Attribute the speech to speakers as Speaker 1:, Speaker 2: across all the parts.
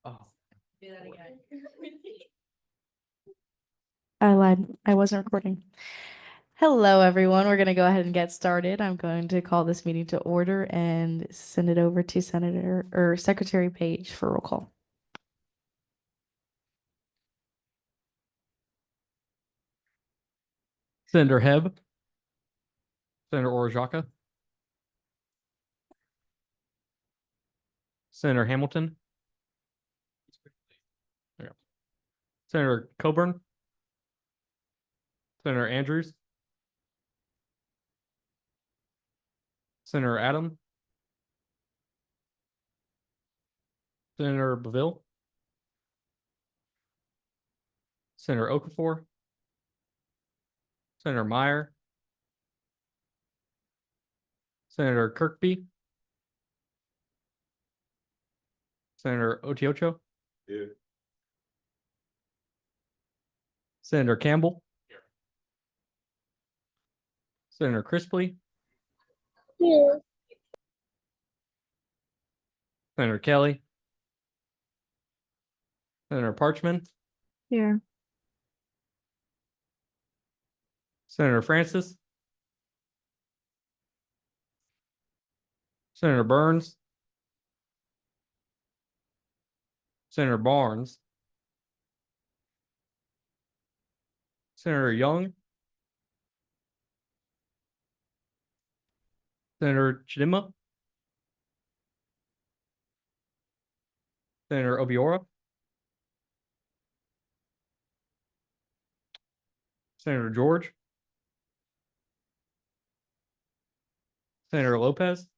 Speaker 1: Oh,
Speaker 2: Do that again.
Speaker 3: I lied. I wasn't recording. Hello, everyone. We're going to go ahead and get started. I'm going to call this meeting to order and send it over to Senator or Secretary Page for roll call.
Speaker 1: Senator Hebb. Senator Orozaka. Senator Hamilton. There. Senator Coburn. Senator Andrews. Senator Adam. Senator Beville. Senator Okafor. Senator Meyer. Senator Kirkby. Senator Otiocho.
Speaker 4: Here.
Speaker 1: Senator Campbell. Here. Senator Crisply.
Speaker 2: Yes.
Speaker 1: Senator Kelly. Senator Parchman.
Speaker 3: Here.
Speaker 1: Senator Francis. Senator Burns. Senator Barnes. Senator Young. Senator Chidima. Senator Obiora. Senator George. Senator Lopez.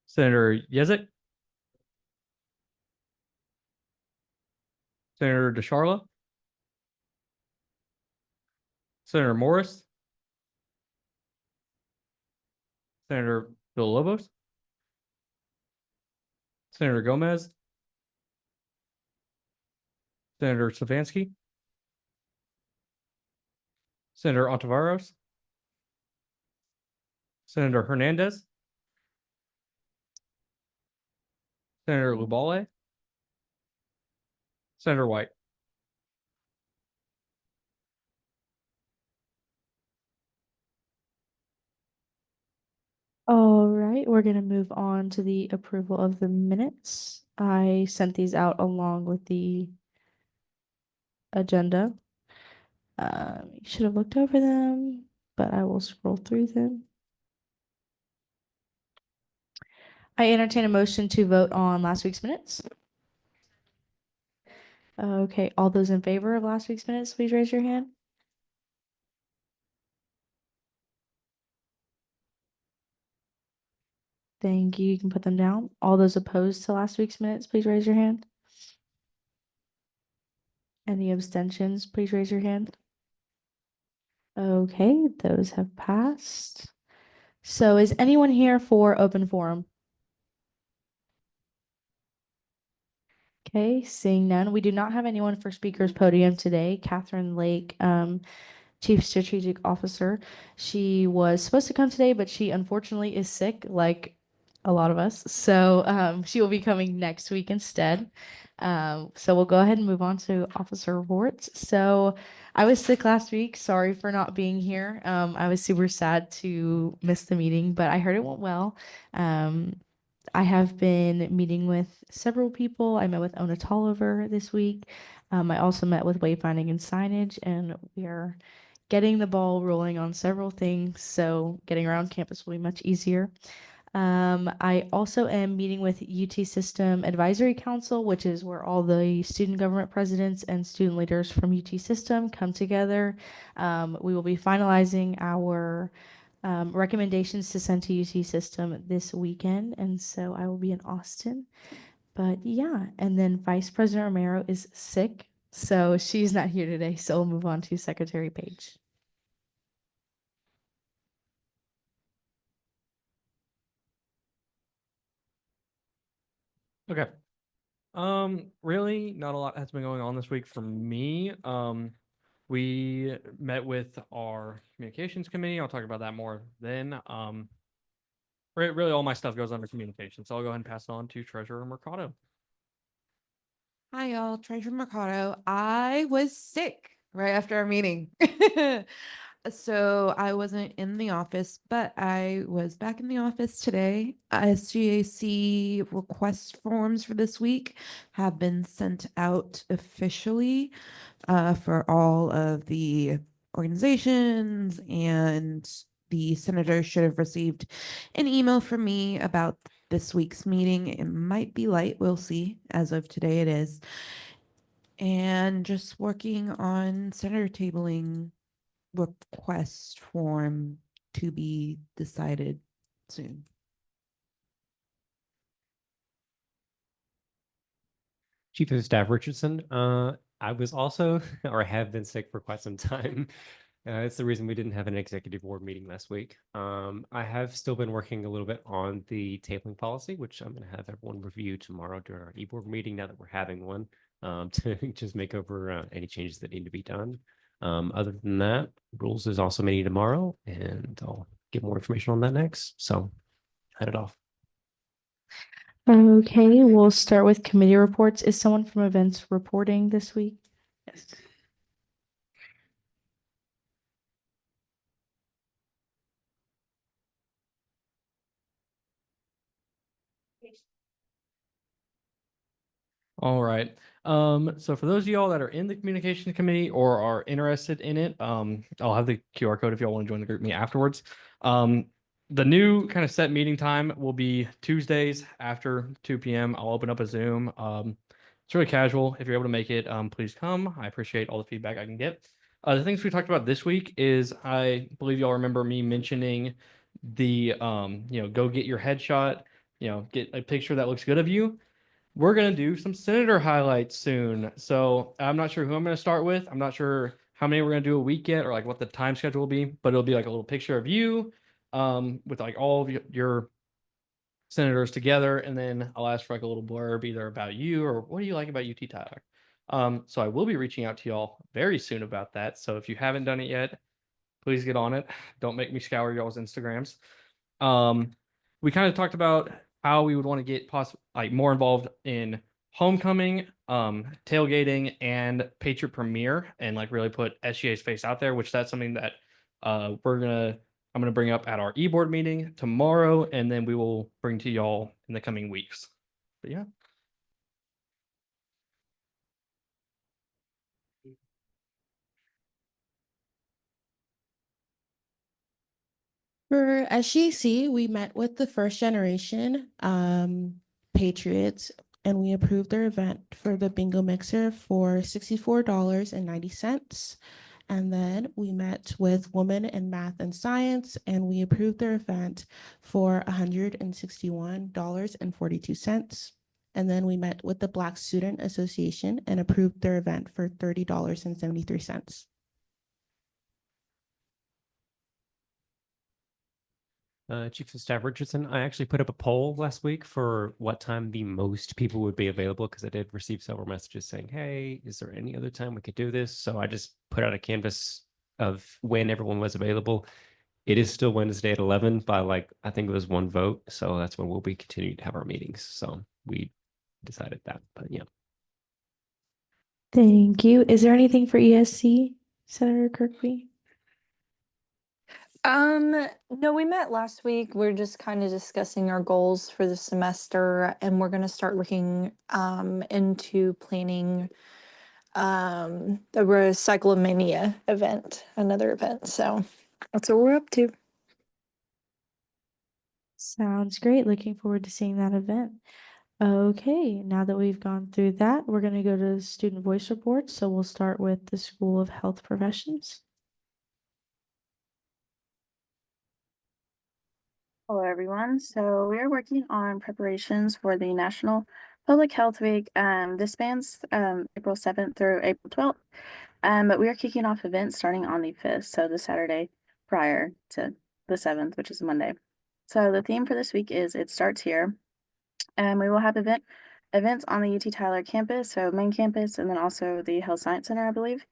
Speaker 1: Senator Yezik. Senator DeSharla. Senator Morris. Senator Villalobos. Senator Gomez. Senator Savansky. Senator Ontiveros. Senator Hernandez. Senator Lubale. Senator White.
Speaker 3: All right, we're going to move on to the approval of the minutes. I sent these out along with the agenda. You should have looked over them, but I will scroll through them. I entertain a motion to vote on last week's minutes. Okay, all those in favor of last week's minutes, please raise your hand. Thank you. You can put them down. All those opposed to last week's minutes, please raise your hand. Any abstentions, please raise your hand. Okay, those have passed. So is anyone here for open forum? Okay, seeing none. We do not have anyone for speaker's podium today. Catherine Lake, Chief Strategic Officer. She was supposed to come today, but she unfortunately is sick, like a lot of us. So she will be coming next week instead. So we'll go ahead and move on to officer reports. So I was sick last week. Sorry for not being here. I was super sad to miss the meeting, but I heard it went well. I have been meeting with several people. I met with Ona Tolliver this week. I also met with wayfinding and signage, and we are getting the ball rolling on several things. So getting around campus will be much easier. I also am meeting with UT System Advisory Council, which is where all the student government presidents and student leaders from UT System come together. We will be finalizing our recommendations to send to UT System this weekend, and so I will be in Austin. But yeah, and then Vice President Romero is sick, so she's not here today, so we'll move on to Secretary Page.
Speaker 1: Okay. Really not a lot has been going on this week for me. We met with our communications committee. I'll talk about that more then. really all my stuff goes under communication. So I'll go ahead and pass it on to Treasurer Mercado.
Speaker 4: Hi, y'all. Treasurer Mercado. I was sick right after our meeting. So I wasn't in the office, but I was back in the office today. SGAC request forms for this week have been sent out officially for all of the organizations, and the senator should have received an email from me about this week's meeting. It might be light, we'll see. As of today, it is. And just working on senator tabling request form to be decided soon.
Speaker 5: Chief of Staff Richardson, I was also, or have been sick for quite some time. It's the reason we didn't have an executive board meeting last week. I have still been working a little bit on the tabling policy, which I'm going to have everyone review tomorrow during our e-board meeting, now that we're having one, to just make over any changes that need to be done. Other than that, rules is also meeting tomorrow, and I'll get more information on that next. So head it off.
Speaker 3: Okay, we'll start with committee reports. Is someone from events reporting this week? Yes.
Speaker 1: All right. So for those of y'all that are in the communication committee or are interested in it, I'll have the QR code if y'all want to join the group me afterwards. The new kind of set meeting time will be Tuesdays after 2 p.m. I'll open up a Zoom. It's really casual. If you're able to make it, please come. I appreciate all the feedback I can get. The things we talked about this week is I believe y'all remember me mentioning the go get your headshot, get a picture that looks good of you. We're going to do some senator highlights soon. So I'm not sure who I'm going to start with. I'm not sure how many we're going to do a week yet or like what the time schedule will be, but it'll be like a little picture of you with like all of your senators together. And then I'll ask for like a little blurb either about you or what do you like about UT Tyler? So I will be reaching out to y'all very soon about that. So if you haven't done it yet, please get on it. Don't make me scour y'all's Instagrams. We kind of talked about how we would want to get like more involved in homecoming, tailgating, and Patriot Premiere, and like really put SGA's face out there. Which that's something that I'm gonna bring up at our e-board meeting tomorrow, and then we will bring to y'all in the coming weeks. But yeah.
Speaker 6: For SGC, we met with the first generation Patriots, and we approved their event for the bingo mixer for $64.90. And then we met with Women in Math and Science, and we approved their event for $161.42. And then we met with the Black Student Association and approved their event for $30.73.
Speaker 5: Chief of Staff Richardson, I actually put up a poll last week for what time the most people would be available, because I did receive several messages saying, hey, is there any other time we could do this? So I just put out a canvas of when everyone was available. It is still Wednesday at 11 by like, I think it was one vote. So that's when we'll be continuing to have our meetings. So we decided that, but yeah.
Speaker 3: Thank you. Is there anything for ESC, Senator Kirkby?
Speaker 2: No, we met last week. We're just kind of discussing our goals for the semester, and we're gonna start looking into planning the Recyclomania event, another event. So that's what we're up to.
Speaker 3: Sounds great. Looking forward to seeing that event. Okay, now that we've gone through that, we're going to go to student voice reports. So we'll start with the School of Health Professions.
Speaker 7: Hello, everyone. So we are working on preparations for the National Public Health Week. This spans April 7th through April 12th. But we are kicking off events starting on the 5th, so the Saturday prior to the 7th, which is Monday. So the theme for this week is It Starts Here. And we will have events on the UT Tyler campus, so main campus, and then also the Health Science Center, I believe.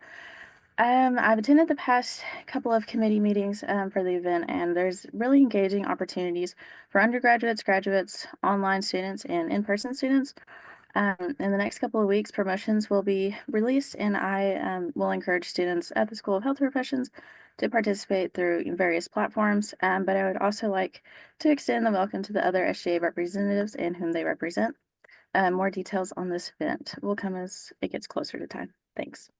Speaker 7: I've attended the past couple of committee meetings for the event, and there's really engaging opportunities for undergraduates, graduates, online students, and in-person students. In the next couple of weeks, promotions will be released, and I will encourage students at the School of Health Professions to participate through various platforms. But I would also like to extend the welcome to the other SGA representatives and whom they represent. More details on this event will come as it gets closer to time. Thanks.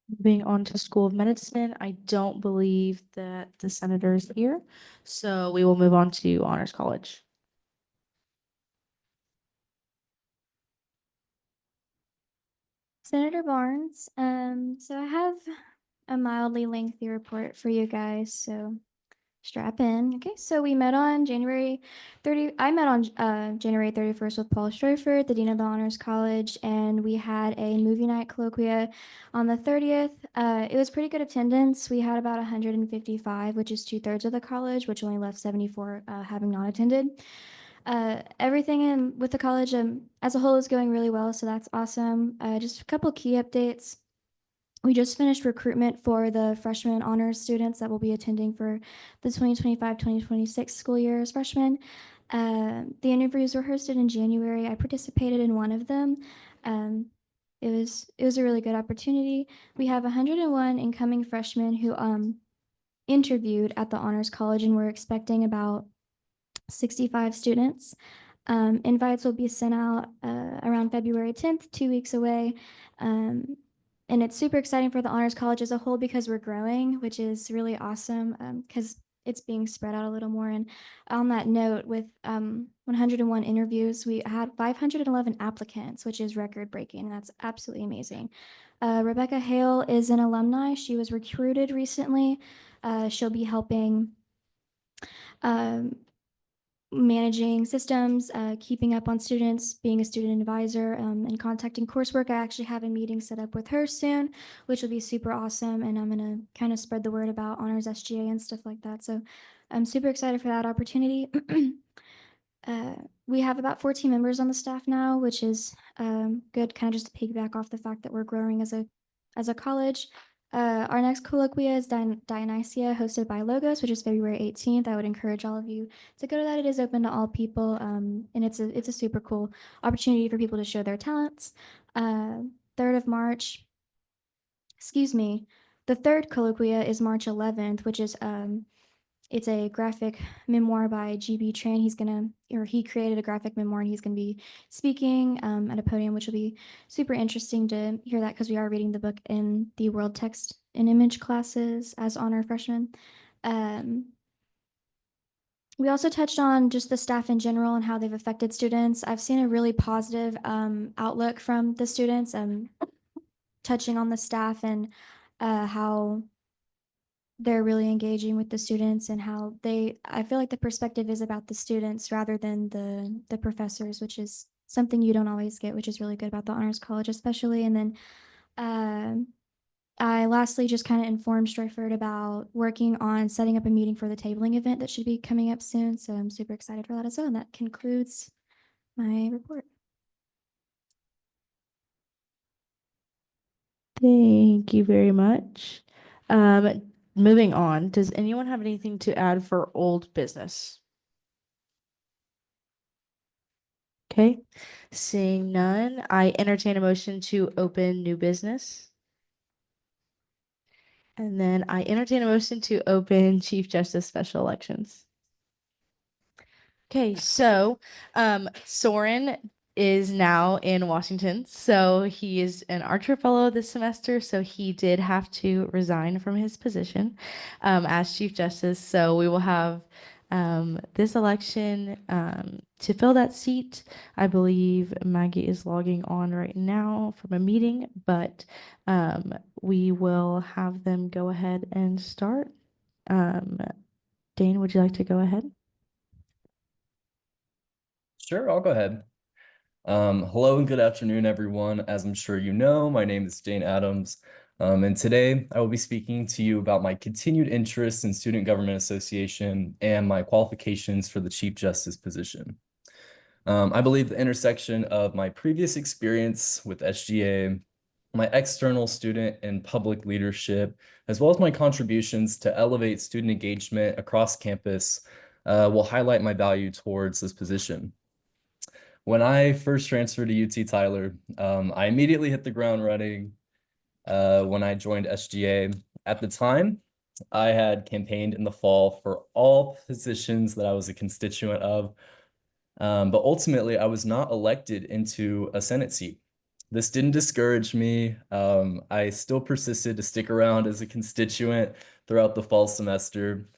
Speaker 3: Moving on to School of Medicine, I don't believe that the senator is here, so we will move on to Honors College.
Speaker 8: Senator Barnes, so I have a mildly lengthy report for you guys, so strap in. Okay, so we met on January 30. I met on January 31st with Paul Strofer, the Dean of the Honors College, and we had a movie night colloquia on the 30th. It was pretty good attendance. We had about 155, which is 2/3 of the college, which only left 74 having not attended. Everything with the college as a whole is going really well, so that's awesome. Just a couple key updates. We just finished recruitment for the freshman honors students that will be attending for the 2025-2026 school year as freshmen. The interviews were hosted in January. I participated in one of them. It was a really good opportunity. We have 101 incoming freshmen who interviewed at the Honors College, and we're expecting about 65 students. Invites will be sent out around February 10th, 2 weeks away. And it's super exciting for the Honors College as a whole because we're growing, which is really awesome because it's being spread out a little more. And on that note, with 101 interviews, we had 511 applicants, which is record breaking. And that's absolutely amazing. Rebecca Hale is an alumni. She was recruited recently. She'll be helping managing systems, keeping up on students, being a student advisor, and contacting coursework. I actually have a meeting set up with her soon, which will be super awesome. And I'm going to kind of spread the word about Honors SGA and stuff like that. So I'm super excited for that opportunity. We have about 14 members on the staff now, which is good, kind of just to piggyback off the fact that we're growing as a college. Our next colloquia is Dionysia, hosted by Logos, which is February 18th. I would encourage all of you to go to that. It is open to all people, and it's a super cool opportunity for people to show their talents. 3rd of March, excuse me, the third colloquia is March 11th, which is it's a graphic memoir by GB Tran. He created a graphic memoir, and he's gonna be speaking at a podium, which will be super interesting to hear that because we are reading the book in the World Text and Image classes as honor freshmen. We also touched on just the staff in general and how they've affected students. I've seen a really positive outlook from the students, touching on the staff and how they're really engaging with the students and how I feel like the perspective is about the students rather than the professors, which is something you don't always get, which is really good about the Honors College, especially. And then I lastly just kind of informed Stryford about working on setting up a meeting for the tabling event that should be coming up soon. So I'm super excited for that as well. And that concludes my report.
Speaker 3: Thank you very much. Moving on, does anyone have anything to add for old business? Okay, seeing none, I entertain a motion to open new business. And then I entertain a motion to open Chief Justice Special Elections. Okay, so Soren is now in Washington. So he is an Archer Fellow this semester. So he did have to resign from his position as Chief Justice. So we will have this election to fill that seat. I believe Maggie is logging on right now from a meeting, but we will have them go ahead and start. Dane, would you like to go ahead?
Speaker 9: Sure, I'll go ahead. Hello and good afternoon, everyone. As I'm sure you know, my name is Dane Adams, and today I will be speaking to you about my continued interest in Student Government Association and my qualifications for the Chief Justice position. I believe the intersection of my previous experience with SGA, my external student and public leadership, as well as my contributions to elevate student engagement across campus, will highlight my value towards this position. When I first transferred to UT Tyler, I immediately hit the ground running when I joined SGA. At the time, I had campaigned in the fall for all positions that I was a constituent of, but ultimately I was not elected into a Senate seat. This didn't discourage me. I still persisted to stick around as a constituent throughout the fall semester.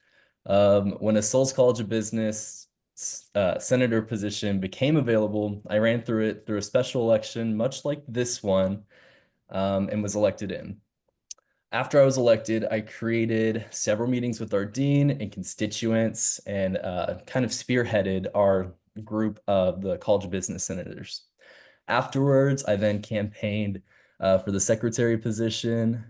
Speaker 9: When a Souls College of Business senator position became available, I ran through it through a special election, much like this one, and was elected in. After I was elected, I created several meetings with our dean and constituents and kind of spearheaded our group of the College of Business senators. Afterwards, I then campaigned for the secretary position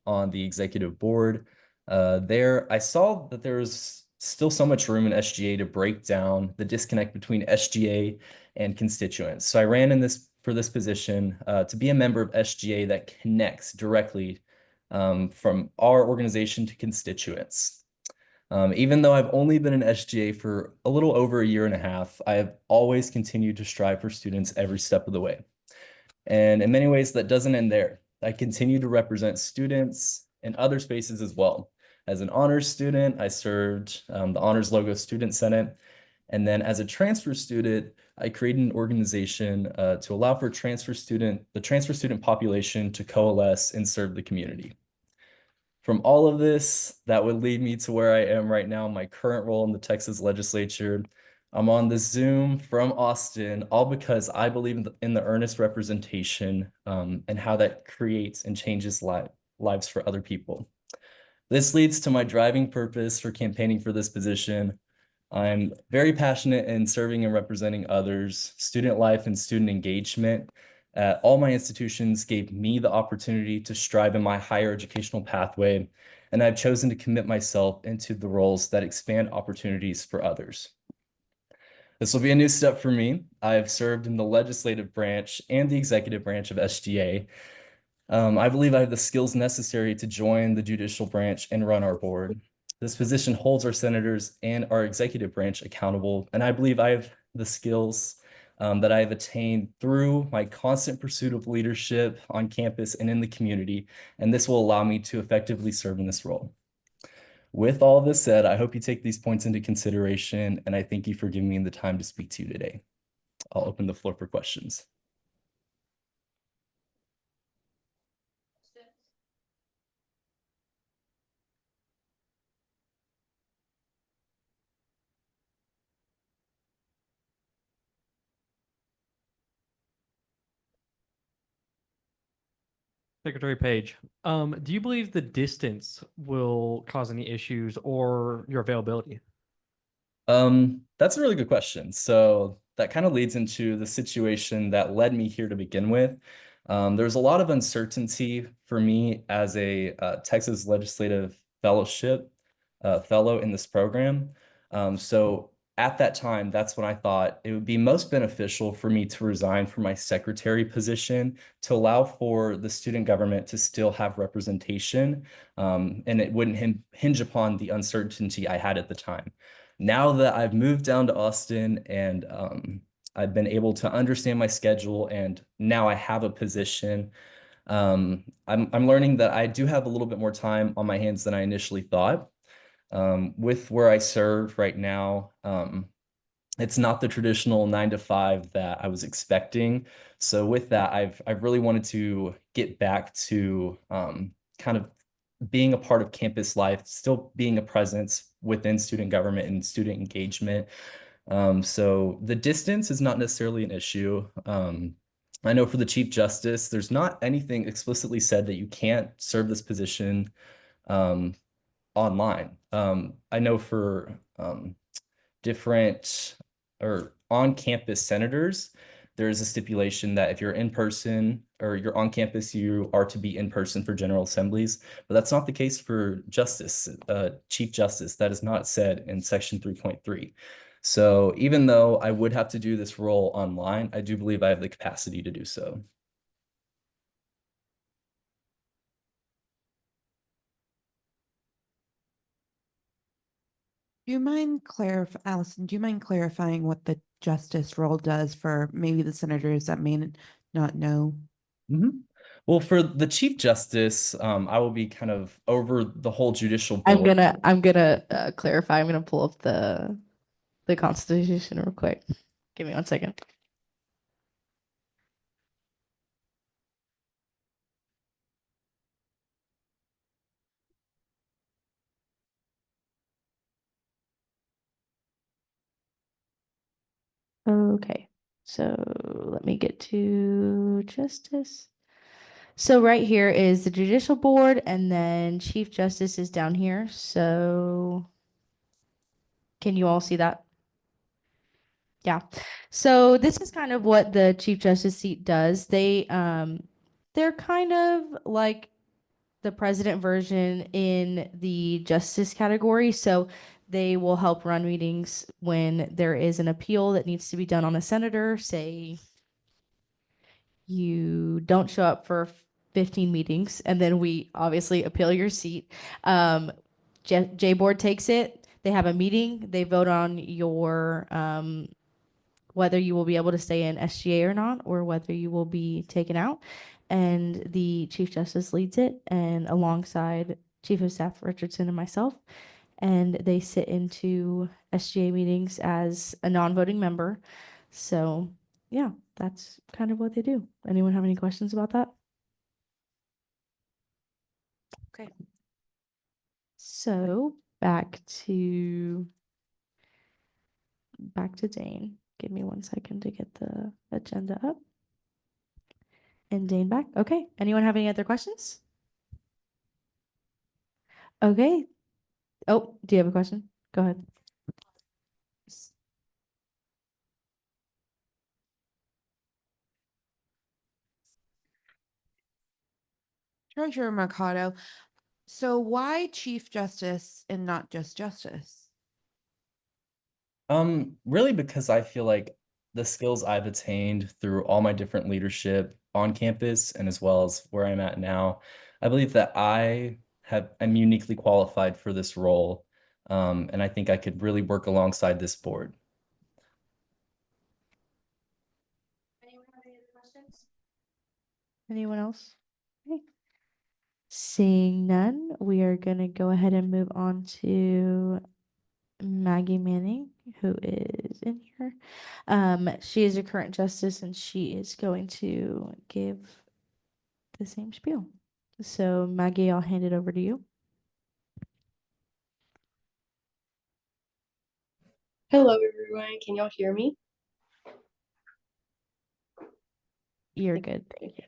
Speaker 9: on the executive board. There, I saw that there was still so much room in SGA to break down the disconnect between SGA and constituents. So I ran for this position to be a member of SGA that connects directly from our organization to constituents. Even though I've only been in SGA for a little over a year and a half, I have always continued to strive for students every step of the way. And in many ways, that doesn't end there. I continue to represent students in other spaces as well. As an honors student, I served the Honors Logo Student Senate. And then as a transfer student, I created an organization to allow for the transfer student population to coalesce and serve the community. From all of this, that would lead me to where I am right now, my current role in the Texas legislature. I'm on the Zoom from Austin, all because I believe in the earnest representation and how that creates and changes lives for other people. This leads to my driving purpose for campaigning for this position. I'm very passionate in serving and representing others. Student life and student engagement at all my institutions gave me the opportunity to strive in my higher educational pathway, and I've chosen to commit myself into the roles that expand opportunities for others. This will be a new step for me. I have served in the legislative branch and the executive branch of SGA. I believe I have the skills necessary to join the judicial branch and run our board. This position holds our senators and our executive branch accountable, and I believe I have the skills that I have attained through my constant pursuit of leadership on campus and in the community, and this will allow me to effectively serve in this role. With all this said, I hope you take these points into consideration, and I thank you for giving me the time to speak to you today. I'll open the floor for questions.
Speaker 1: Secretary Page, do you believe the distance will cause any issues or your availability?
Speaker 9: That's a really good question. So that kind of leads into the situation that led me here to begin with. There's a lot of uncertainty for me as a Texas Legislative Fellowship fellow in this program. So at that time, that's when I thought it would be most beneficial for me to resign from my secretary position to allow for the student government to still have representation, and it wouldn't hinge upon the uncertainty I had at the time. Now that I've moved down to Austin and I've been able to understand my schedule and now I have a position, I'm learning that I do have a little bit more time on my hands than I initially thought. With where I serve right now, it's not the traditional 9 to 5 that I was expecting. So with that, I've really wanted to get back to kind of being a part of campus life, still being a presence within student government and student engagement. So the distance is not necessarily an issue. I know for the Chief Justice, there's not anything explicitly said that you can't serve this position online. I know for different or on-campus senators, there is a stipulation that if you're in person or you're on campus, you are to be in person for general assemblies, but that's not the case for Chief Justice. That is not said in section 3.3. So even though I would have to do this role online, I do believe I have the capacity to do so.
Speaker 4: Allison, do you mind clarifying what the justice role does for maybe the senators that may not know?
Speaker 9: Well, for the Chief Justice, I will be kind of over the whole judicial
Speaker 3: I'm
Speaker 9: board.
Speaker 3: gonna clarify. I'm gonna pull up the Constitution real quick. Give me 1 second. Okay, so let me get to justice. So right here is the judicial board, and then Chief Justice is down here. So can you all see that? Yeah. So this is kind of what the Chief Justice seat does. They're kind of like the president version in the justice category. So they will help run meetings when there is an appeal that needs to be done on a senator. Say you don't show up for 15 meetings, and then we obviously appeal your seat. J board takes it. They have a meeting. They vote on your whether you will be able to stay in SGA or not, or whether you will be taken out. And the Chief Justice leads it, and alongside Chief of Staff Richardson and myself, and they sit into SGA meetings as a non-voting member. So yeah, that's kind of what they do. Anyone have any questions about that? Okay. So back to Dane. Give me 1 second to get the agenda up. And Dane back. Okay. Anyone have any other questions? Okay. Oh, do you have a question? Go ahead.
Speaker 4: Treasurer Mercado, so why Chief Justice and not just Justice?
Speaker 9: Really because I feel like the skills I've attained through all my different leadership on campus and as well as where I'm at now, I believe that I'm uniquely qualified for this role. And I think I could really work alongside this board.
Speaker 3: Anyone have any other questions? Anyone else? Okay. Seeing none, we are going to go ahead and move on to Maggie Manning, who is in here. She is a current justice, and she is going to give the same spiel. So Maggie, I'll hand it over to you.
Speaker 10: Hello, everyone. Can y'all hear me?
Speaker 3: You're good.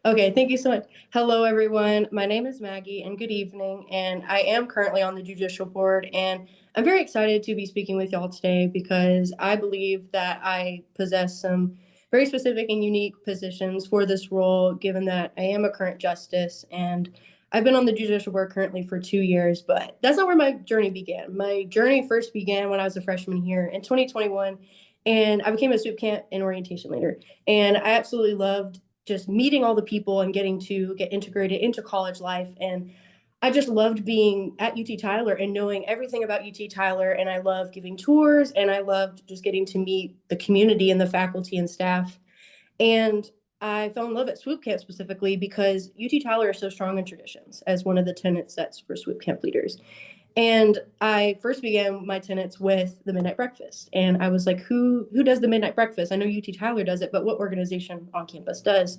Speaker 10: Okay, thank you so much. Hello, everyone. My name is Maggie, and good evening. And I am currently on the judicial board, and I'm very excited to be speaking with y'all today because I believe that I possess some very specific and unique positions for this role, given that I am a current justice and I've been on the judicial board currently for 2 years, but that's not where my journey began. My journey first began when I was a freshman here in 2021, and I became a soup camp and orientation leader. And I absolutely loved just meeting all the people and getting to get integrated into college life. And I just loved being at UT Tyler and knowing everything about UT Tyler. And I love giving tours, and I loved just getting to meet the community and the faculty and staff. And I fell in love at Swoop Camp specifically because UT Tyler is so strong in traditions as one of the tenet sets for Swoop Camp leaders. And I first began my tenets with the midnight breakfast. And I was like, who does the midnight breakfast? I know UT Tyler does it, but what organization on campus does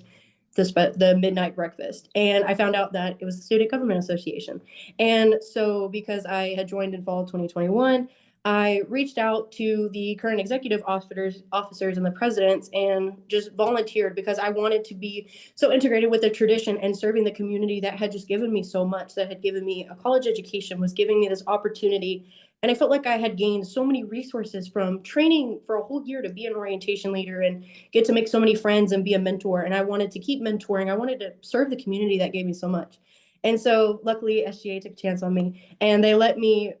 Speaker 10: the midnight breakfast? And I found out that it was the Student Government Association. And so because I had joined in fall of 2021, I reached out to the current executive officers and the presidents and just volunteered because I wanted to be so integrated with the tradition and serving the community that had just given me so much, that had given me a college education, was giving me this opportunity. And I felt like I had gained so many resources from training for a whole year to be an orientation leader and get to make so many friends and be a mentor. And I wanted to keep mentoring. I wanted to serve the community that gave me so much. And so luckily SGA took a chance on me, and they let me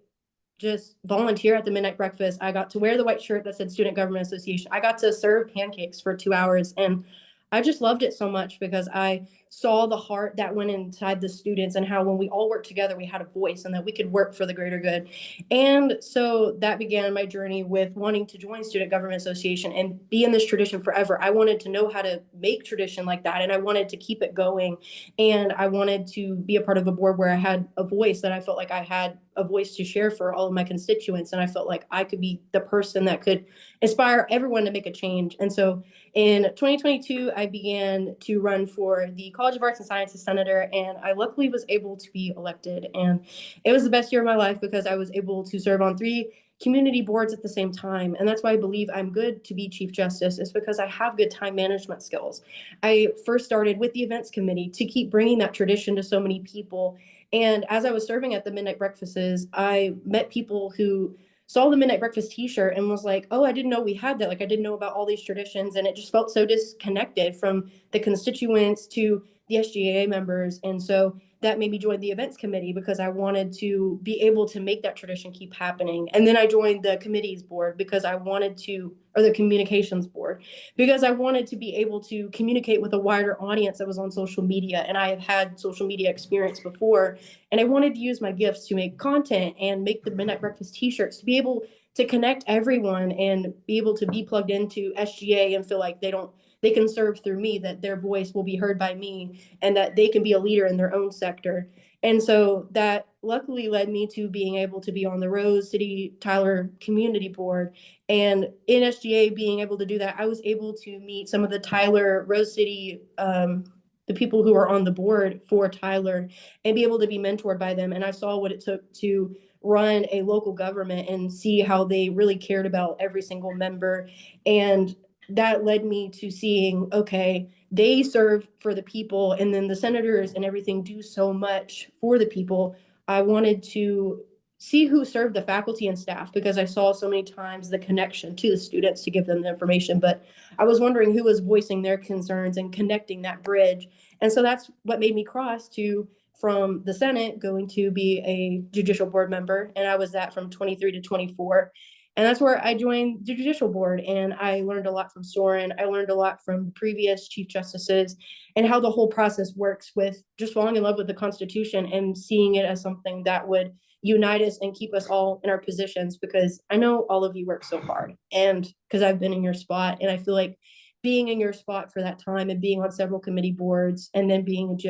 Speaker 10: just volunteer at the midnight breakfast. I got to wear the white shirt that said Student Government Association. I got to serve pancakes for 2 hours, and I just loved it so much because I saw the heart that went inside the students and how when we all worked together, we had a voice and that we could work for the greater good. And so that began my journey with wanting to join Student Government Association and be in this tradition forever. I wanted to know how to make tradition like that, and I wanted to keep it going. And I wanted to be a part of a board where I had a voice, that I felt like I had a voice to share for all of my constituents. And I felt like I could be the person that could inspire everyone to make a change. And so in 2022, I began to run for the College of Arts and Sciences senator, and I luckily was able to be elected. And it was the best year of my life because I was able to serve on 3 community boards at the same time. And that's why I believe I'm good to be Chief Justice, is because I have good time management skills. I first started with the events committee to keep bringing that tradition to so many people. And as I was serving at the midnight breakfasts, I met people who saw the midnight breakfast t-shirt and was like, oh, I didn't know we had that. Like, I didn't know about all these traditions. And it just felt so disconnected from the constituents to the SGA members. And so that made me join the events committee because I wanted to be able to make that tradition keep happening. And then I joined the committees board because I wanted to, or the communications board, because I wanted to be able to communicate with a wider audience that was on social media. And I have had social media experience before, and I wanted to use my gifts to make content and make the midnight breakfast t-shirts to be able to connect everyone and be able to be plugged into SGA and feel like they can serve through me, that their voice will be heard by me, and that they can be a leader in their own sector. And so that luckily led me to being able to be on the Rose City Tyler Community Board. And in SGA, being able to do that, I was able to meet some of the Tyler Rose City, the people who are on the board for Tyler, and be able to be mentored by them. And I saw what it took to run a local government and see how they really cared about every single member. And that led me to seeing, okay, they serve for the people, and then the senators and everything do so much for the people. I wanted to see who served the faculty and staff because I saw so many times the connection to the students to give them the information, but I was wondering who was voicing their concerns and connecting that bridge. And so that's what made me cross to, from the Senate, going to be a judicial board member. And I was that from 23 to 24. And that's where I joined the judicial board, and I learned a lot from Soren. I learned a lot from previous chief justices and how the whole process works, with just falling in love with the Constitution and seeing it as something that would unite us and keep us all in our positions, because I know all of you work so hard, and because I've been in your spot, and I feel like being in your spot for that time and being on several committee boards, and then being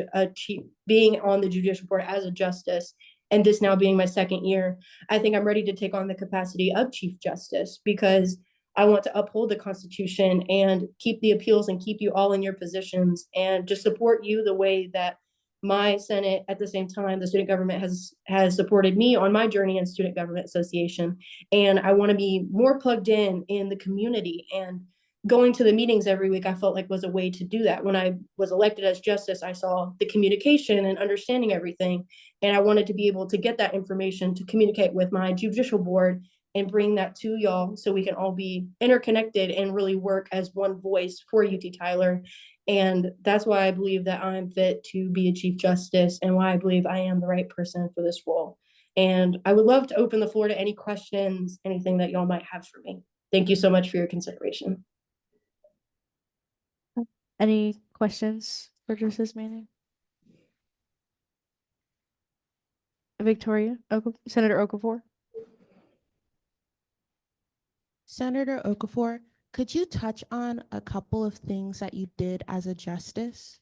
Speaker 10: being on the judicial board as a justice, and this now being my second year, I think I'm ready to take on the capacity of Chief Justice, because I want to uphold the Constitution and keep the appeals and keep you all in your positions, and just support you the way that my Senate, at the same time, the student government has supported me on my journey in Student Government Association. And I want to be more plugged in the community, and going to the meetings every week, I felt like was a way to do that. When I was elected as justice, I saw the communication and understanding everything. And I wanted to be able to get that information to communicate with my judicial board and bring that to y'all, so we can all be interconnected and really work as one voice for UT Tyler. And that's why I believe that I'm fit to be a Chief Justice, and why I believe I am the right person for this role. And I would love to open the floor to any questions, anything that y'all might have for me. Thank you so much for your consideration.
Speaker 3: Any questions for Justice Manning? Victoria, Senator Okafor.
Speaker 6: Senator Okafor, could you touch on a couple of things that you did as a justice?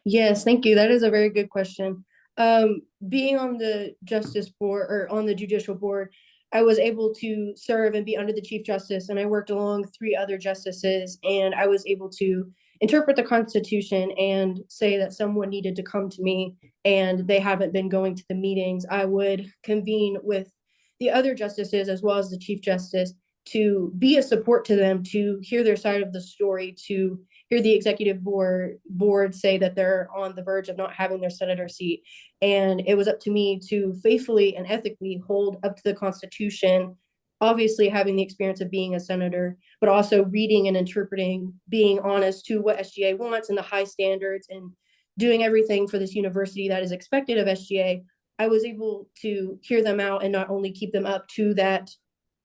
Speaker 10: Yes, thank you. That is a very good question. Being on the justice board, or on the judicial board, I was able to serve and be under the Chief Justice, and I worked along 3 other justices, and I was able to interpret the Constitution and say that someone needed to come to me and they haven't been going to the meetings. I would convene with the other justices as well as the Chief Justice to be a support to them, to hear their side of the story, to hear the executive board say that they're on the verge of not having their senator seat. And it was up to me to faithfully and ethically hold up to the Constitution, obviously having the experience of being a senator, but also reading and interpreting, being honest to what SGA wants and the high standards, and doing everything for this university that is expected of SGA, I was able to hear them out and not only keep them up to that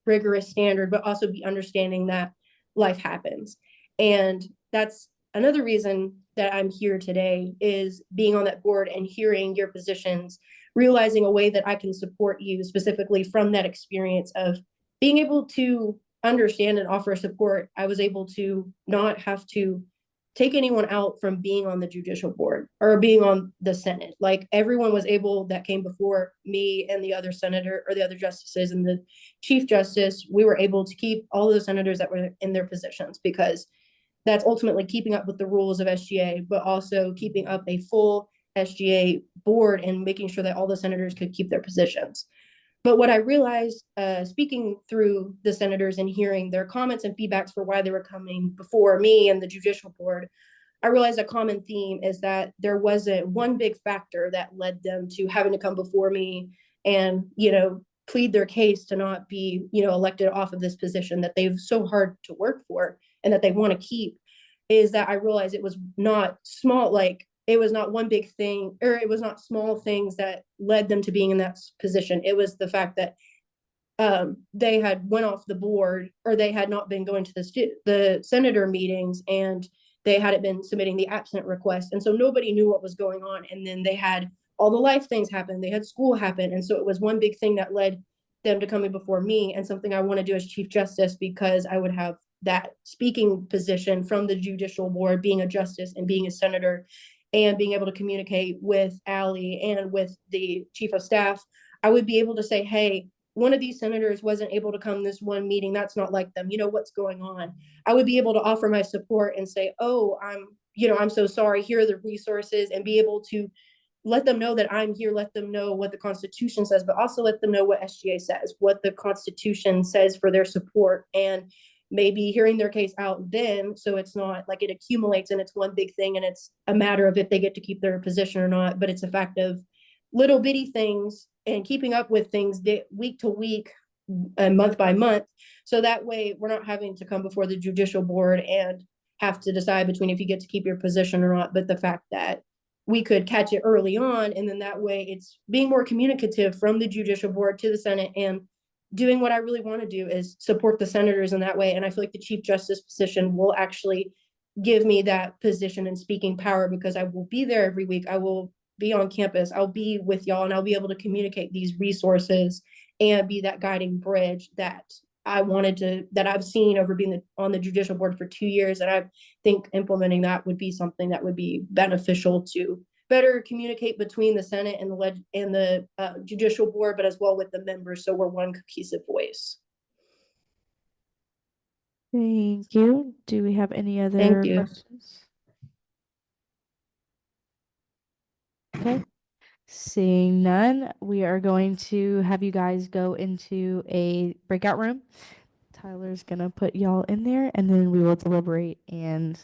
Speaker 10: rigorous standard, but also be understanding that life happens. And that's another reason that I'm here today, is being on that board and hearing your positions, realizing a way that I can support you specifically from that experience of being able to understand and offer support. I was able to not have to take anyone out from being on the judicial board or being on the Senate. Like, everyone was able, that came before me and the other senator or the other justices and the Chief Justice, we were able to keep all those senators that were in their positions, because that's ultimately keeping up with the rules of SGA, but also keeping up a full SGA board and making sure that all the senators could keep their positions. But what I realized, speaking through the senators and hearing their comments and feedbacks for why they were coming before me and the judicial board, I realized a common theme is that there wasn't one big factor that led them to having to come before me and, plead their case to not be, elected off of this position that they've so hard to work for and that they want to keep. Is that I realized it was not small, like, it was not one big thing, or it was not small things that led them to being in that position. It was the fact that they had went off the board, or they had not been going to the senator meetings, and they hadn't been submitting the absent request, and so nobody knew what was going on. And then they had all the life things happen, they had school happen, and so it was one big thing that led them to coming before me, and something I want to do as Chief Justice, because I would have that speaking position from the judicial board, being a justice and being a senator, and being able to communicate with Allie and with the chief of staff. I would be able to say, hey, one of these senators wasn't able to come this one meeting. That's not like them. What's going on? I would be able to offer my support and say, oh, I'm so sorry. Here are the resources, and be able to let them know that I'm here, let them know what the Constitution says, but also let them know what SGA says, what the Constitution says for their support, and maybe hearing their case out then, so it's not like it accumulates and it's one big thing and it's a matter of if they get to keep their position or not, but it's a fact of little bitty things and keeping up with things week to week and month by month. So that way we're not having to come before the judicial board and have to decide between if you get to keep your position or not, but the fact that we could catch it early on, and then that way it's being more communicative from the judicial board to the Senate, and doing what I really want to do is support the senators in that way. And I feel like the Chief Justice position will actually give me that position and speaking power, because I will be there every week. I will be on campus. I'll be with y'all, and I'll be able to communicate these resources and be that guiding bridge that I've seen over being on the judicial board for 2 years. And I think implementing that would be something that would be beneficial to better communicate between the Senate and the judicial board, but as well with the members, so we're one cohesive voice.
Speaker 3: Thank you. Do we have any other
Speaker 10: Thank you.
Speaker 3: questions? Okay. Seeing none, we are going to have you guys go into a breakout room. Tyler's going to put y'all in there, and then we will deliberate and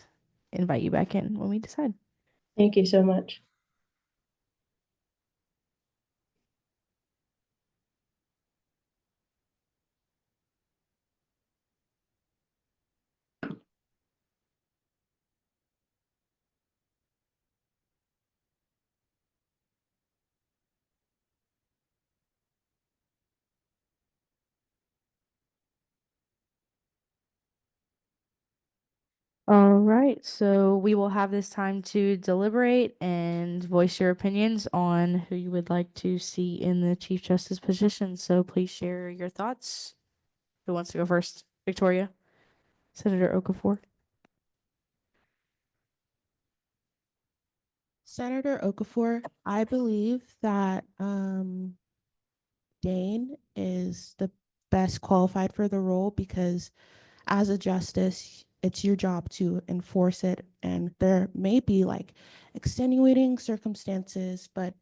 Speaker 3: invite you back in when we decide.
Speaker 10: Thank you so much.
Speaker 3: All right, so we will have this time to deliberate and voice your opinions on who you would like to see in the Chief Justice position. So please share your thoughts. Who wants to go first? Victoria? Senator Okafor?
Speaker 6: Senator Okafor, I believe that Dane is the best qualified for the role, because as a justice, it's your job to enforce it. And there may be like extenuating circumstances, but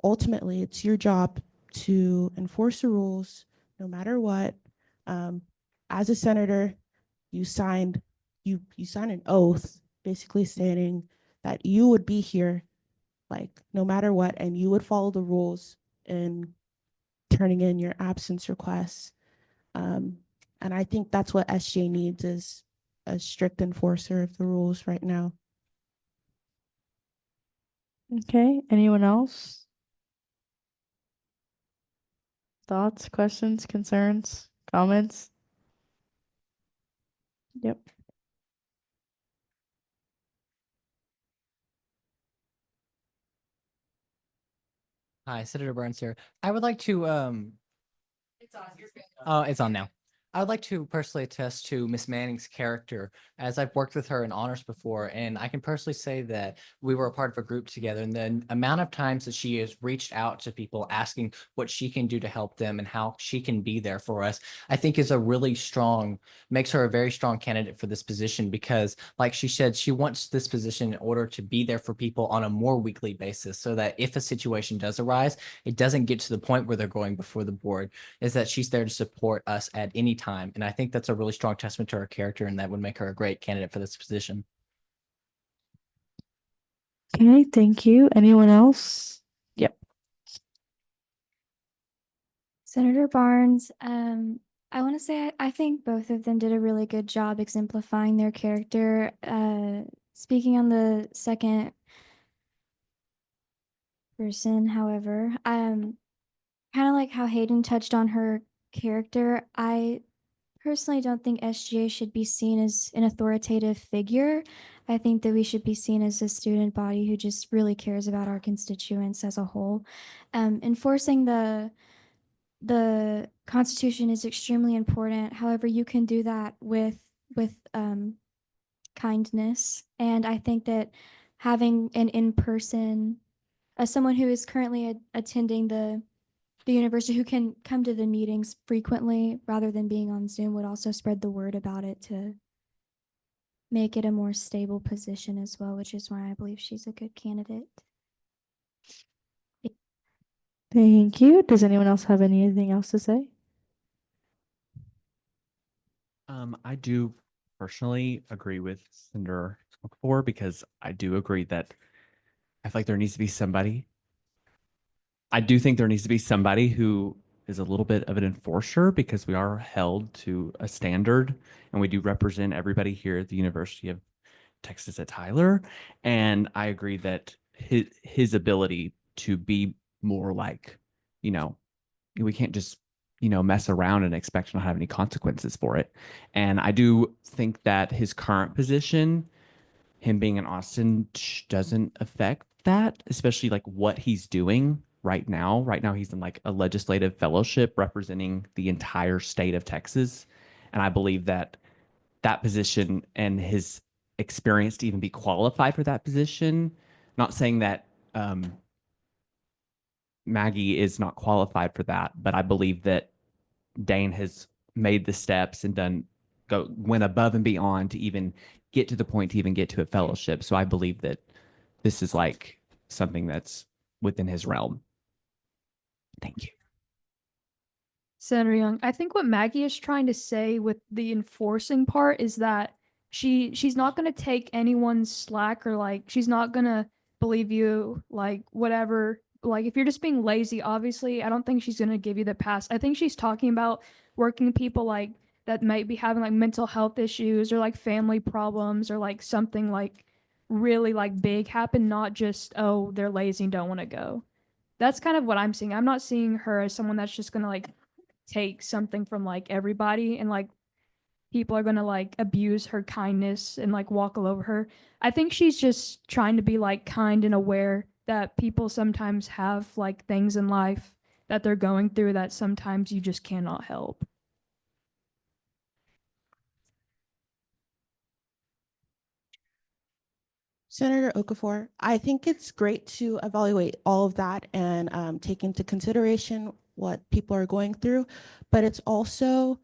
Speaker 6: ultimately it's your job to enforce the rules no matter what. As a senator, you signed an oath basically stating that you would be here like no matter what, and you would follow the rules in turning in your absence requests. And I think that's what SGA needs, is a strict enforcer of the rules right now.
Speaker 3: Okay, anyone else? Thoughts, questions, concerns, comments? Yep.
Speaker 11: Hi, Senator Burns here. I would like to oh, it's on now. I would like to personally attest to Miss Manning's character, as I've worked with her in honors before, and I can personally say that we were a part of a group together, and the amount of times that she has reached out to people asking what she can do to help them and how she can be there for us, I think is a really strong, makes her a very strong candidate for this position, because like she said, she wants this position in order to be there for people on a more weekly basis, so that if a situation does arise, it doesn't get to the point where they're going before the board, is that she's there to support us at any time. And I think that's a really strong testament to her character, and that would make her a great candidate for this position.
Speaker 3: Okay, thank you. Anyone else? Yep.
Speaker 8: Senator Barnes, I want to say I think both of them did a really good job exemplifying their character. Speaking on the second person, however, kind of like how Hayden touched on her character, I personally don't think SGA should be seen as an authoritative figure. I think that we should be seen as a student body who just really cares about our constituents as a whole. Enforcing the Constitution is extremely important. However, you can do that with kindness, and I think that having an in-person, someone who is currently attending the university, who can come to the meetings frequently rather than being on Zoom, would also spread the word about it to make it a more stable position as well, which is why I believe she's a good candidate.
Speaker 3: Thank you. Does anyone else have anything else to say?
Speaker 12: I do personally agree with Senator Okafor, because I do agree that I feel like there needs to be somebody. I do think there needs to be somebody who is a little bit of an enforcer, because we are held to a standard, and we do represent everybody here at the University of Texas at Tyler. And I agree that his ability to be more like, we can't just mess around and expect to not have any consequences for it. And I do think that his current position, him being in Austin, doesn't affect that, especially like what he's doing right now. Right now, he's in like a legislative fellowship representing the entire state of Texas. And I believe that that position and his experience to even be qualified for that position, not saying that Maggie is not qualified for that, but I believe that Dane has made the steps and went above and beyond to even get to the point to even get to a fellowship. So I believe that this is like something that's within his realm. Thank you.
Speaker 13: Senator Young, I think what Maggie is trying to say with the enforcing part is that she's not going to take anyone's slack, or like she's not going to believe you, like whatever. Like if you're just being lazy, obviously I don't think she's going to give you the pass. I think she's talking about working people like that might be having like mental health issues, or like family problems, or like something like really like big happen, not just, oh, they're lazy and don't want to go. That's kind of what I'm seeing. I'm not seeing her as someone that's just going to like take something from like everybody, and like people are gonna like abuse her kindness and like walk all over her. I think she's just trying to be like kind and aware that people sometimes have like things in life that they're going through that sometimes you just cannot help.
Speaker 6: Senator Okafor, I think it's great to evaluate all of that and take into consideration what people are going through, but it's also,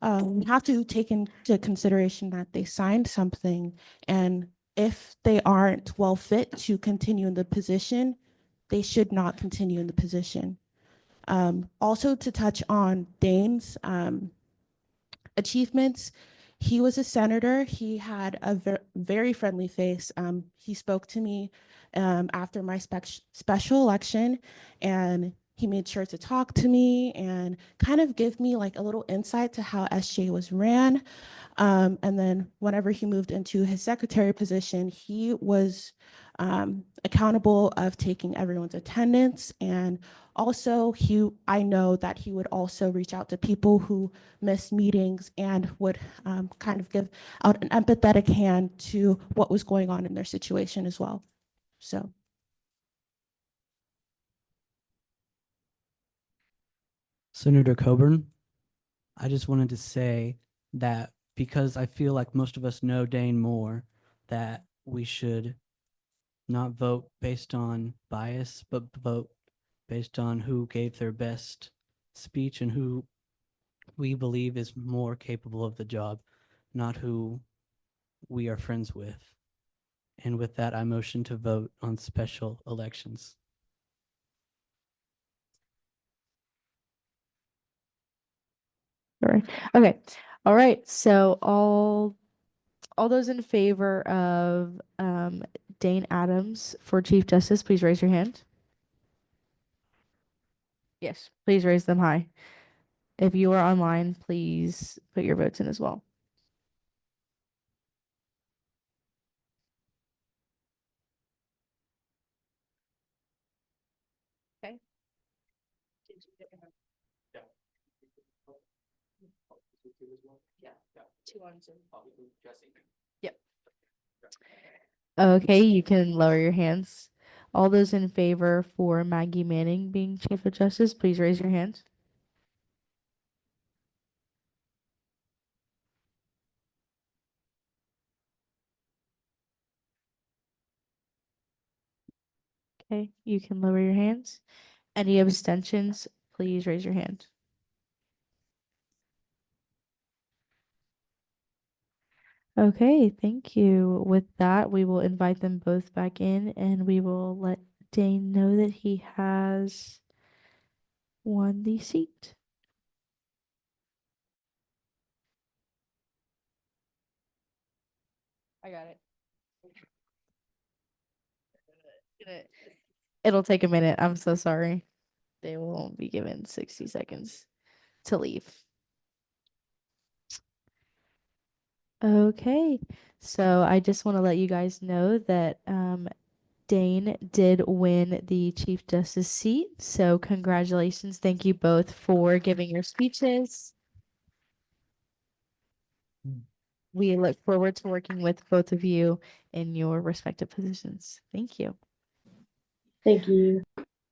Speaker 6: we have to take into consideration that they signed something, and if they aren't well fit to continue in the position, they should not continue in the position. Also, to touch on Dane's achievements, he was a senator. He had a very friendly face. He spoke to me after my special election, and he made sure to talk to me and kind of give me like a little insight to how SJ was ran. And then whenever he moved into his secretary position, he was accountable of taking everyone's attendance. And also I know that he would also reach out to people who missed meetings and would kind of give out an empathetic hand to what was going on in their situation as well. So.
Speaker 14: Senator Coburn, I just wanted to say that because I feel like most of us know Dane Moore, that we should not vote based on bias, but vote based on who gave their best speech and who we believe is more capable of the job, not who we are friends with. And with that, I motion to vote on special elections.
Speaker 3: Sorry. Okay. All right. So all those in favor of Dane Adams for Chief Justice, please raise your hand. Yes, please raise them high. If you are online, please put your votes in as well. Okay. Two on Zoom. Yep. Okay, you can lower your hands. All those in favor for Maggie Manning being Chief of Justice, please raise your hand. Okay, you can lower your hands. Any abstentions, please raise your hand. Okay, thank you. With that, we will invite them both back in and we will let Dane know that he has won the seat. I got it. It'll take a minute. I'm so sorry. They will be given 60 seconds to leave. Okay, so I just want to let you guys know that Dane did win the Chief Justice seat. So congratulations. Thank you both for giving your speeches. We look forward to working with both of you in your respective positions. Thank you.
Speaker 10: Thank you.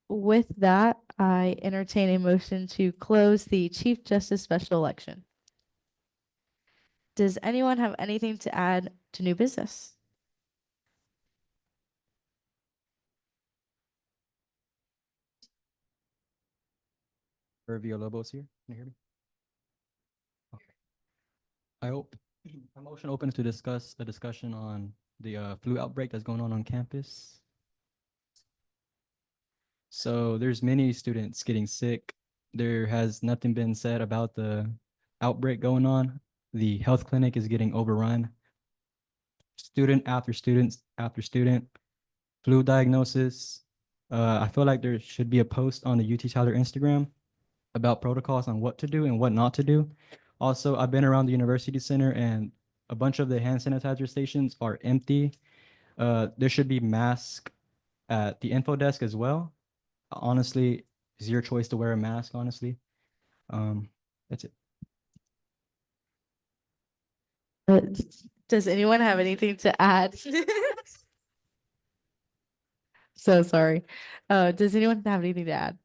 Speaker 3: With that, I entertain a motion to close the Chief Justice special election. Does anyone have anything to add to new business?
Speaker 15: Villalobos here. Can you hear me? Okay. I hope a motion open to discuss a discussion on the flu outbreak that's going on campus. So there's many students getting sick. There has nothing been said about the outbreak going on. The health clinic is getting overrun. Student after student after student, flu diagnosis. I feel like there should be a post on the UT Tyler Instagram about protocols on what to do and what not to do. Also, I've been around the University Center and a bunch of the hand sanitizer stations are empty. There should be masks at the info desk as well. Honestly, it's your choice to wear a mask, honestly. That's it.
Speaker 3: Does anyone have anything to add? So sorry. Does anyone have anything to add?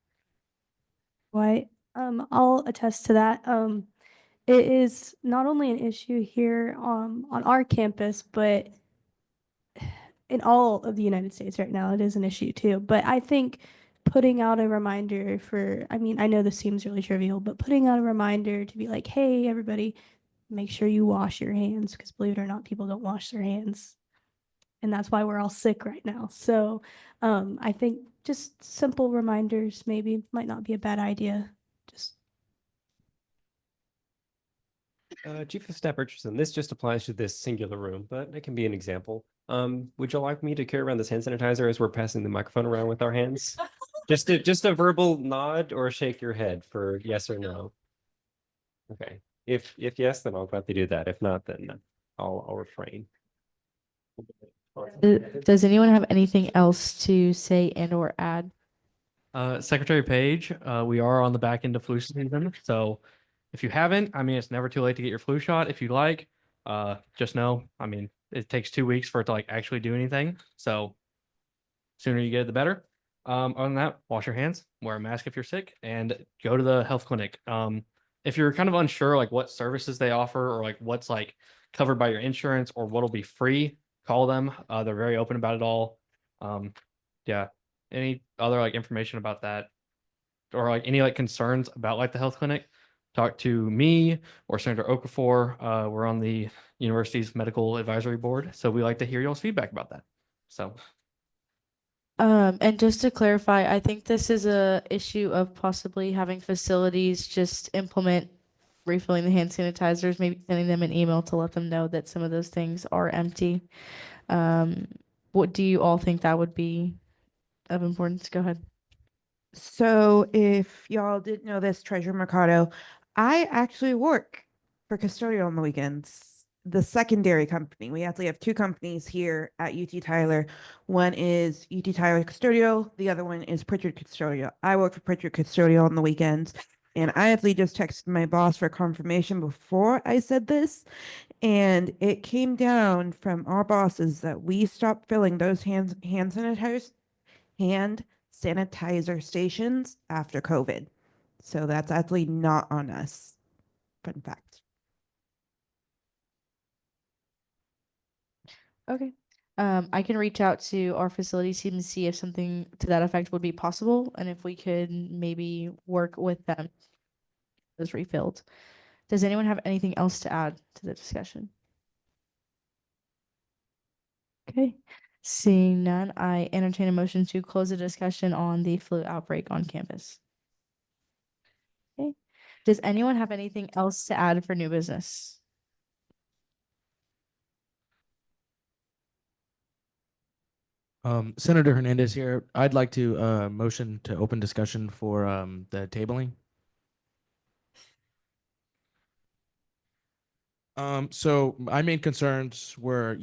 Speaker 13: Right. I'll attest to that. It is not only an issue here on our campus, but in all of the United States right now, it is an issue too. But I think putting out a reminder for, I mean, I know this seems really trivial, but putting out a reminder to be like, hey, everybody, make sure you wash your hands, because believe it or not, people don't wash their hands. And that's why we're all sick right now. So I think just simple reminders maybe might not be a bad idea. Just
Speaker 5: Chief of Staff Richardson, this just applies to this singular room, but it can be an example. Would you like me to carry around this hand sanitizer as we're passing the microphone around with our hands? Just a verbal nod or shake your head for yes or no. Okay. If yes, then I'll gladly do that. If not, then I'll refrain.
Speaker 3: Does anyone have anything else to say and or add?
Speaker 1: Secretary Page, we are on the back end of flu season, so if you haven't, I mean, it's never too late to get your flu shot if you like. Just know, I mean, it takes 2 weeks for it to like actually do anything, so sooner you get it, the better. Other than that, wash your hands, wear a mask if you're sick, and go to the health clinic. If you're kind of unsure like what services they offer or like what's like covered by your insurance or what'll be free, call them. They're very open about it all. Yeah. Any other like information about that or like any like concerns about like the health clinic, talk to me or Senator Okafor. We're on the university's medical advisory board, so we like to hear y'all's feedback about that. So
Speaker 3: And just to clarify, I think this is a issue of possibly having facilities just implement refilling the hand sanitizers, maybe sending them an email to let them know that some of those things are empty. What do you all think that would be of importance? Go ahead.
Speaker 16: So if y'all didn't know this, Treasurer Mercado, I actually work for Custodial on the weekends. The secondary company. We actually have two companies here at UT Tyler. One is UT Tyler Custodial. The other one is Pritchard Custodial. I work for Pritchard Custodial on the weekends. And I actually just texted my boss for confirmation before I said this. And it came down from our bosses that we stopped filling those hand sanitizer stations after COVID. So that's actually not on us. Fun fact.
Speaker 3: Okay. I can reach out to our facilities team and see if something to that effect would be possible and if we could maybe work with them. Those refilled. Does anyone have anything else to add to the discussion? Okay. Seeing none, I entertain a motion to close the discussion on the flu outbreak on campus. Okay. Does anyone have anything else to add for new business?
Speaker 17: Senator Hernandez here. I'd like to motion to open discussion for the tabling. So my main concerns were,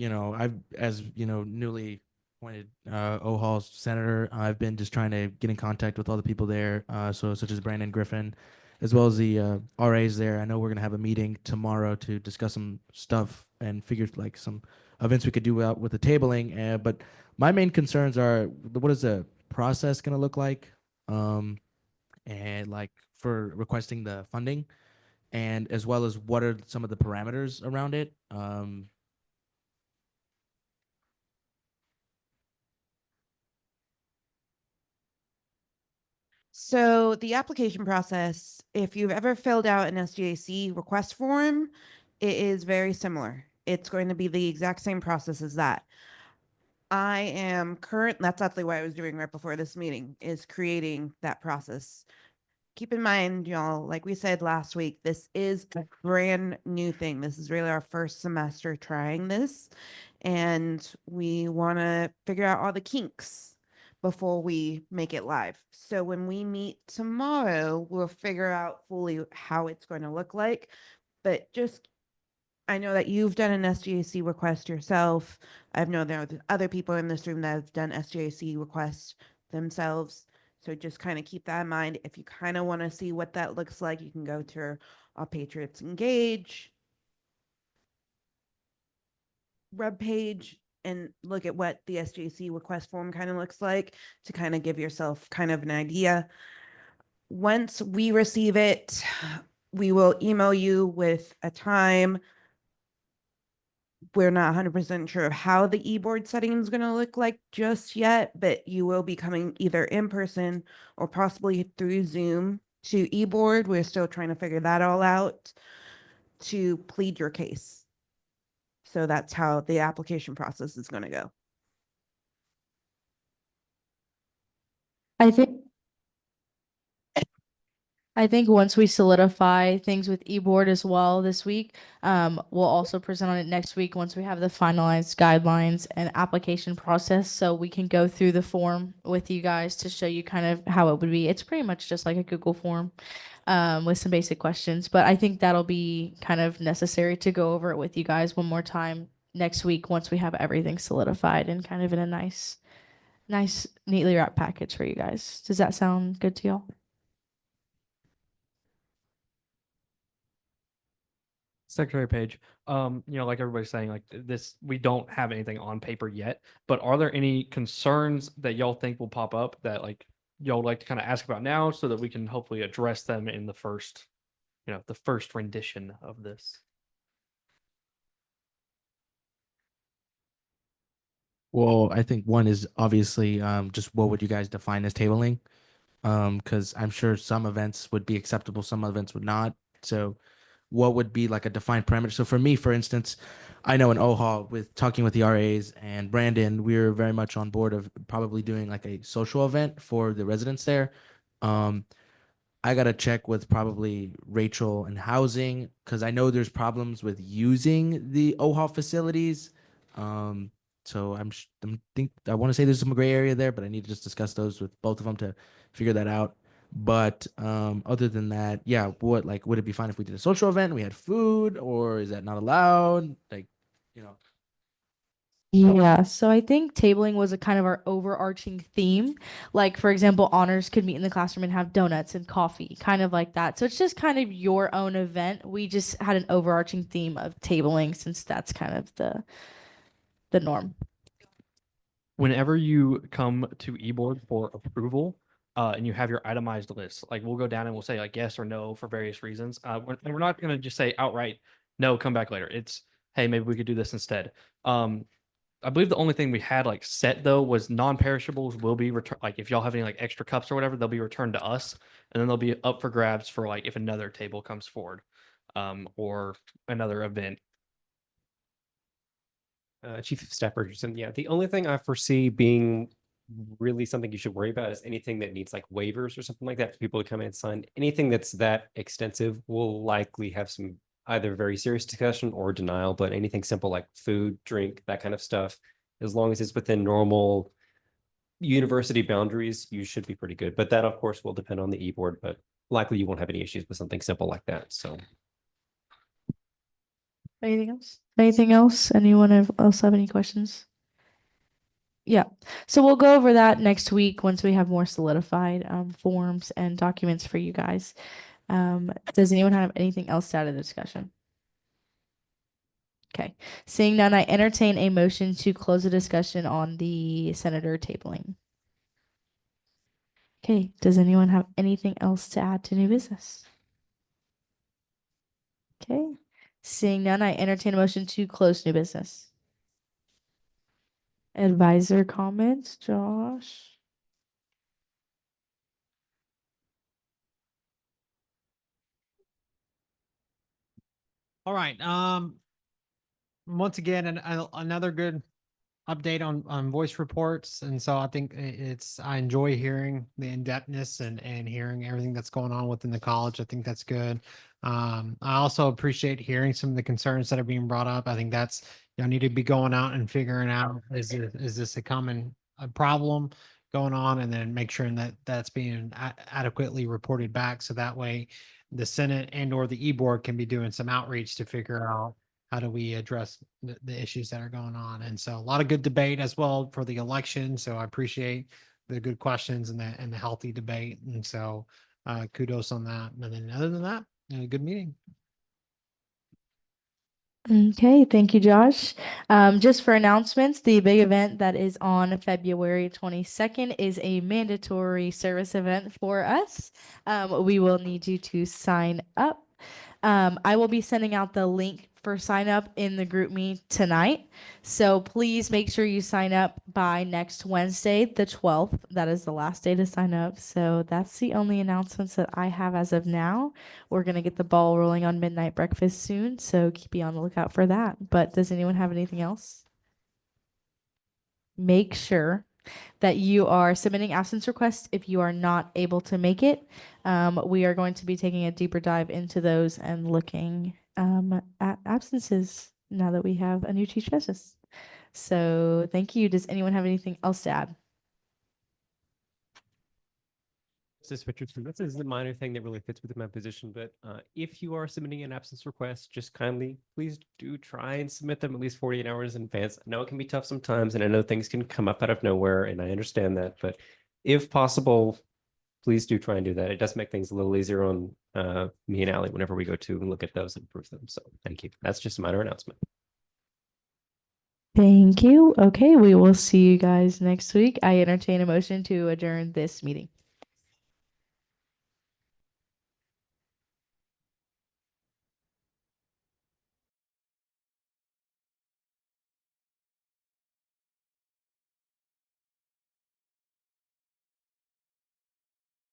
Speaker 17: as newly appointed OHAL senator, I've been just trying to get in contact with all the people there, so such as Brandon Griffin, as well as the RAs there. I know we're gonna have a meeting tomorrow to discuss some stuff and figure like some events we could do out with the tabling. But my main concerns are what is the process gonna look like, and like for requesting the funding, and as well as what are some of the parameters around it.
Speaker 16: So the application process, if you've ever filled out an SGAC request form, it is very similar. It's going to be the exact same process as that. That's actually what I was doing right before this meeting, is creating that process. Keep in mind, y'all, like we said last week, this is a brand new thing. This is really our first semester trying this, and we want to figure out all the kinks before we make it live. So when we meet tomorrow, we'll figure out fully how it's going to look like. But just, I know that you've done an SGAC request yourself. I've known there are other people in this room that have done SGAC requests themselves. So just kind of keep that in mind. If you kind of want to see what that looks like, you can go to our Patriots Engage web page and look at what the SGAC request form kind of looks like to kind of give yourself kind of an idea. Once we receive it, we will email you with a time. We're not 100% sure of how the e-board setting is going to look like just yet, but you will be coming either in person or possibly through Zoom to e-board. We're still trying to figure that all out to plead your case. So that's how the application process is going to go.
Speaker 3: I think once we solidify things with eBoard as well this week, we'll also present on it next week once we have the finalized guidelines and application process. So we can go through the form with you guys to show you kind of how it would be. It's pretty much just like a Google form with some basic questions. But I think that'll be kind of necessary to go over it with you guys one more time next week once we have everything solidified and kind of in a nice, neatly wrapped package for you guys. Does that sound good to y'all?
Speaker 1: Secretary Page, like everybody's saying, like this, we don't have anything on paper yet, but are there any concerns that y'all think will pop up that like y'all would like to kind of ask about now so that we can hopefully address them in the first, the first rendition of this?
Speaker 17: Well, I think one is obviously just what would you guys define as tabling? Because I'm sure some events would be acceptable, some events would not. So what would be like a defined parameter? So for me, for instance, I know in OHA with talking with the RAs and Brandon, we're very much on board of probably doing like a social event for the residents there. I gotta check with probably Rachel and housing because I know there's problems with using the OHA facilities. Um, so I want to say there's some gray area there, but I need to just discuss those with both of them to figure that out. But other than that, yeah, would it be fine if we did a social event and we had food, or is that not allowed?
Speaker 3: Yeah, so I think tabling was a kind of our overarching theme. Like, for example, honors could meet in the classroom and have donuts and coffee, kind of like that. So it's just kind of your own event. We just had an overarching theme of tabling since that's kind of the norm.
Speaker 1: Whenever you come to eBoard for approval, and you have your itemized list, like we'll go down and we'll say like yes or no for various reasons. We're not going to just say outright, no, come back later. It's, hey, maybe we could do this instead. I believe the only thing we had like set though was non-perishables will be returned. Like if y'all have any like extra cups or whatever, they'll be returned to us, and then they'll be up for grabs for like if another table comes forward, or another event.
Speaker 5: Chief of Staff Richardson, yeah, the only thing I foresee being really something you should worry about is anything that needs like waivers or something like that for people to come in and sign. Anything that's that extensive will likely have some either very serious discussion or denial, but anything simple like food, drink, that kind of stuff, as long as it's within normal university boundaries, you should be pretty good. But that, of course, will depend on the e-board, but likely you won't have any issues with something simple like that. So
Speaker 3: Anything else? Anything else? Else have any questions? Yeah. So we'll go over that next week once we have more solidified forms and documents for you guys. Does anyone have anything else to add to the discussion? Okay. Seeing none, I entertain a motion to close the discussion on the senator tabling. Okay. Does anyone have anything else to add to new business? Okay. Seeing none, I entertain a motion to close new business. Advisor comments, Josh.
Speaker 18: All right. Once again, another good update on voice reports, and so I think I enjoy hearing the in-depthness and hearing everything that's going on within the college. I think that's good. I also appreciate hearing some of the concerns that are being brought up. I think that's need to be going out and figuring out is this a common problem going on, and then make sure that that's being adequately reported back, so that way the Senate and or the e-board can be doing some outreach to figure out how do we address the issues that are going on. And so a lot of good debate as well for the election. So I appreciate the good questions and the healthy debate. And so kudos on that. And then other than that, good meeting.
Speaker 3: Okay, thank you, Josh. Just for announcements, the big event that is on February 22nd is a mandatory service event for us. We will need you to sign up. I will be sending out the link for sign up in the group me tonight. So please make sure you sign up by next Wednesday, the 12th. That is the last day to sign up. So that's the only announcements that I have as of now. We're going to get the ball rolling on midnight breakfast soon. So be on the lookout for that. But does anyone have anything else? Make sure that you are submitting absence requests if you are not able to make it. We are going to be taking a deeper dive into those and looking at absences now that we have a new Chief Justice. So thank you. Does anyone have anything else to add?
Speaker 5: Mrs. Richardson, this is a minor thing that really fits within my position, but if you are submitting an absence request, just kindly, please do try and submit them at least 48 hours in advance. I know it can be tough sometimes, and I know things can come up out of nowhere, and I understand that, but if possible, please do try and do that. It does make things a little easier on me and Allie whenever we go to look at those and approve them. So thank you. That's just a minor announcement.
Speaker 3: Thank you. Okay, we will see you guys next week. I entertain a motion to adjourn this meeting.